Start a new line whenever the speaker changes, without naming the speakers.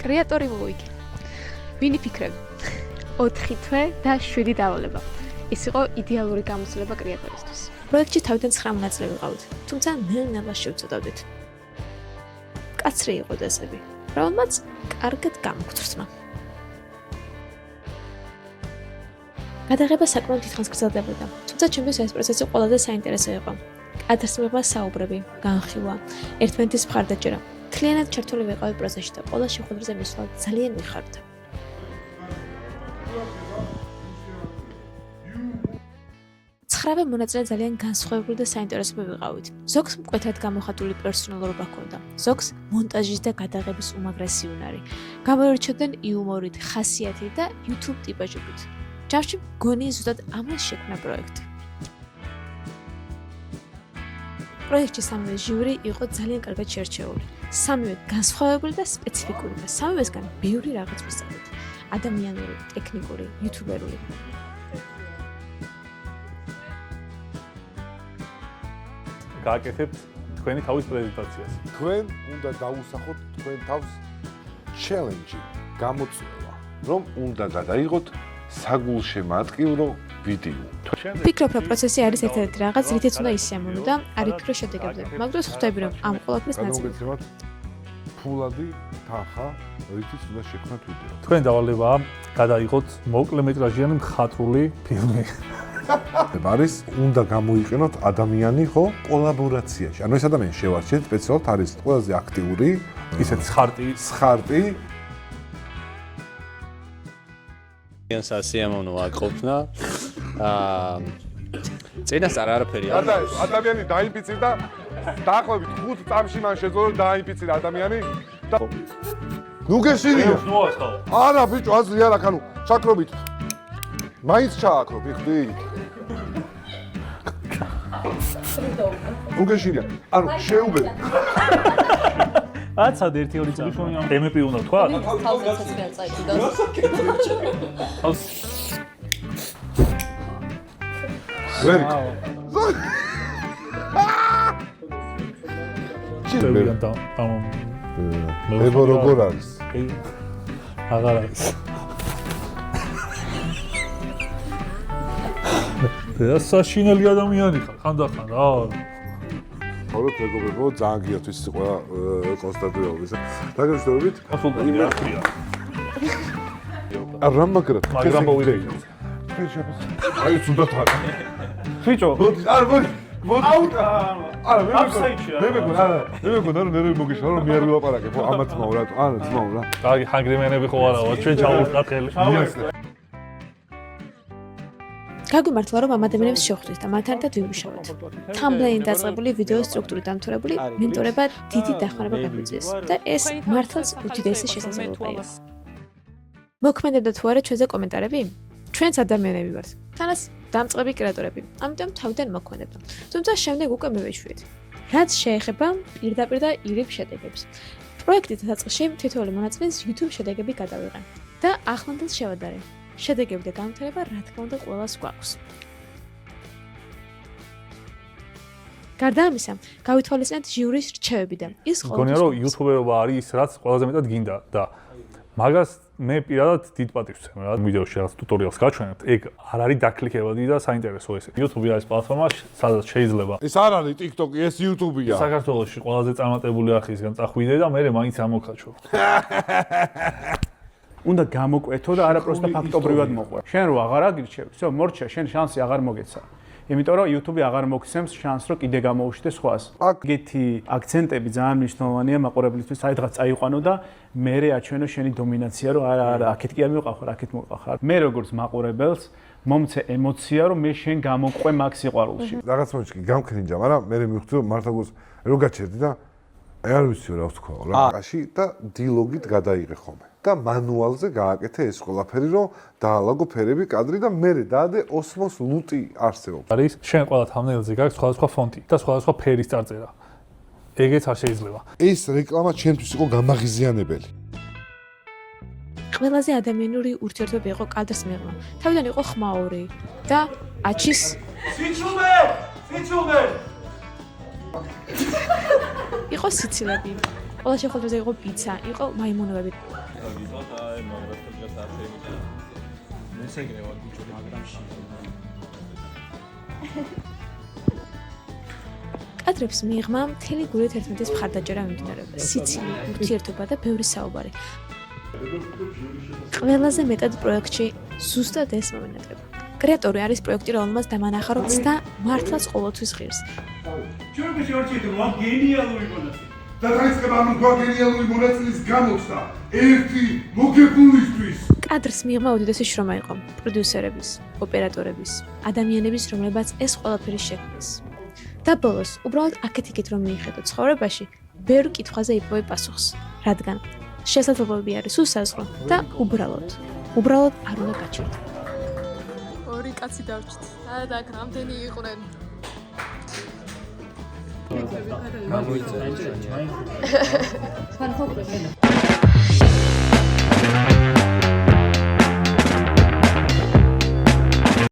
კრეატორი მოვიგე. ვინი ფიქრები? 4 თვე და 7 დავალება. ეს იყო იდეალური გამოცდილება კრეატორისთვის. პროექტში თავიდან 9 მონაწილე ვიყავით, თუმცა ნელ-ნელა შევცოდავდით. კაცრი იყო წესები, რომელმაც კარგად გამოგწრწმა. გადაღება საკმაოდ დიდხანს გრძელდებოდა, თუმცა ჩემთვის ეს პროცესი ყველაზე საინტერესო იყო. კადრს მიღმა საუბრები, განხილვა, ერთმანეთის მხარდაჭერა. მთლიანად ჩართული ვიყავი პროცესში და ყველა შეხვედრაზე მისვლა ძალიან ვიხარდა. ცხრავე მონაწილე ძალიან განსხვავებული და საინტერესო ვიყავით. ზოგს მკვეთრად გამოხატული პერსონალურობა ჰქონდა, ზოგს მონტაჟის და გადაღების უმაგრესი უნარი. გამოირჩეოდნენ იუმორით, ხასიათით და YouTube ტიპაჟებით. ჯამში მგონი ზუსტად ამას შექმნა პროექტი. პროექტში სამივე ჟიური იყო ძალიან კარგად შერჩეული. სამივე განსხვავებული და სპეციფიკური და სამივესგან ბევრი რაღაც ვისწავლეთ. ადამიანური, ტექნიკური, იუთუბერული.
გააკეთებთ თქვენი თავის პრეზენტაციას.
თქვენ უნდა დაუსახოთ თქვენ თავს ჩელენჯი, გამოწვევა, რომ უნდა გადაიღოთ საგულშემატკივრო ვიდეო.
ვფიქრობ, რომ პროცესი არის ერთ-ერთი რაღაც, რითიც უნდა ისიამოვნო და არ ვფიქრო შედეგებზე. მაგ დროს ხვდები, რომ ამ ყველაფრის ნაწილი
გამოგეცემათ ფულადი თანხა, რითიც უნდა შექმნათ ვიდეო.
თქვენ დავალებაა გადაიღოთ მოკლემეტრაჟიანი მხატვრული ფილმი.
არის უნდა გამოიყენოთ ადამიანი ხო კოლაბორაციაში. ანუ ეს ადამიანი შევარჩიეთ სპეციალურად არის ყველაზე აქტიური,
ისეთ სხარტი
სიამოვნო აკყოფნა. წინასწარ არაფერი არ
არის. ადამიანი დაინფიცირდა, დაახლოებით 5 წამში მან შეძლო დაინფიცირდა ადამიანი და ნუ გეშინია. არა ბიჭო, აზრი არ აქვს, ანუ ჩაქრობით. მაინც ჩააქრობ, იხდი. ნუ გეშინია. ანუ შეუბედ.
აცა 1-2 წამი. MP უნდა თქვა?
თავზეც ვერ წაიჭიდა.
ვერ.
ჩერვიან და
მებო როგორ არის?
აღარ არის. და საშინელი ადამიანი ხარ, ხანდახან რა.
ხოლმე მეგობრებო, ძალიან გიათ ის ყველა კონსტატირებების. დაგეშტობებით?
კონსულტანტია.
არა მაგრამ
მოვიდეით.
აი თუნდაც არა.
ბიჭო,
არა არა მე მეგონა რომ ნერვი მოგიშალა რომ მე არ ვილაპარაკებ ამათ თმაო რა არა თმაო რა
კარგი ჰანგრიმენები ხო არა ვარ ჩვენ ჩავუხდათ ხელი
გაგვიმართლა რომ ამ ადამიანებს შევხვდით და მათთან ერთად ვიმუშაოთ. თამბლეინ დაწყებული ვიდეოს სტრუქტურით დამთავრებული მენტორება დიდი დახმარება გაგვიწვიეს და ეს მართლაც უდიდესი შესაძლებლობა იყო. მოქმედებდა თუ არა ჩვენზე კომენტარები? ჩვენც ადამიანები ვართ. თანაც დამწყები კრეატორები. ამიტომ თავიდან მოქმედებდა. თუმცა შემდეგ უკვე მივეშვიეთ. რაც შეეხება პირდაპირ და ირიბ შედეგებს. პროექტის დასაწყისში თითოეული მონაწილეს YouTube შედეგები გადავიღე და ახლანდელ შევადარე. შედეგები და განვითარება რა თქმა უნდა ყველას გვაქვს. გარდა ამისა, გავითვალისწინეთ ჟიურის რჩევები და ის
ხოლმე მგონია რომ იუთუბერობა არის ის რაც ყველაზე მეტად გინდა და მაგას მე პირადად დიდ პატივს ვცემ რა ვიდეოში რაც ტუტორიალს გაჩვენებთ ეგ არ არის დაკლიკებადი და საინტერესო ესე YouTube არის პლატფორმა სადაც შეიძლება
ეს არ არის TikTok-ი ეს YouTube-ია
საქართველოში ყველაზე წარმატებული არხისგან წახვიდე და მე მაინც ამოქაჩო
უნდა გამოკვეთო და არა პროსტა ფაქტობრივად მოყვე შენ რო აღარ აგირჩევ всё მორჩა შენ შანსი აღარ მოგეცა იმიტომ რომ YouTube-ი აღარ მოგცემს შანსს რომ კიდე გამოუშვიდე სხვას. ეგეთი აქცენტები ძალიან მნიშვნელოვანია მაყურებლისთვის, საერთოდ წაიყვანო და მერე აჩვენო შენი დომინაცია, რომ არა, აქეთ კი არ მივყავ, აქეთ მოვყავ. მე როგორც მაყურებელს მომცე ემოცია, რომ მე შენ გამოყვე მაგ სიყვარულში.
რაღაც მომენტში გამქრინჯა, მაგრამ მე მივხვდი რომ მართლა რო გაჩერდი და აი არ ვიცი რა ვთქვა რა. აკაში და დილოგით გადაიღე ხოლმე. და მანუალზე გააკეთე ეს ყველაფერი, რომ დაალაგო ფერები, კადრი და მე დაადე ოსმოს ლუტი არსებობს.
არის შენ ყველა თამბნეილზე გაქვს სხვადასხვა ფონტი და სხვადასხვა ფერის წარწერა. ეგეც არ შეიძლება.
ეს რეკლამა ჩემთვის იყო გამაღიზიანებელი.
ყველაზე ადამიანური ურთიერთობა იყო კადრს მიღმა. თავიდან იყო ხმაური და აჩის სიცილე! იყო სიცილები. ყველა შეხვედრაზე იყო პიცა, იყო მაიმუნები.
მესეგრევად ბიჭო, მაგრამ
კადრებს მიღმა მთელი გულით ერთმანეთის მხარდაჭერა მიმდინარეობდა, სიცილი, ურთიერთობა და ბევრი საუბარი. ყველაზე მეტად პროექტში ზუსტად ეს მომენტება. კრეატორი არის პროექტი, რომელმაც დამანახა, რომ ცდა მართლაც ყოველთვის ღირს.
ჩვენ შეურჩით რა გენიალური მონაწილე.
და დაიწყება ამ გენიალური მონაწილის გამოცდა ერთი მოგებულისთვის.
კადრს მიღმა უდიდესი შრომა იყო პროდიუსერების, ოპერატორების, ადამიანების, რომლებაც ეს ყველაფერი შექმნეს. და ბოლოს, უბრალოდ აქეთ-იქით რომ მიიხედო ცხოვრებაში, ბევრ კითხვაზე იპოვე პასუხს, რადგან შესაძლებლობები არის უსაზღვრო და უბრალოდ არ უნდა გაჩერდო.
ორი კაცი დავრჩით. და აქ რამდენი იყვნენ?
გამოიწევს.
თან ხო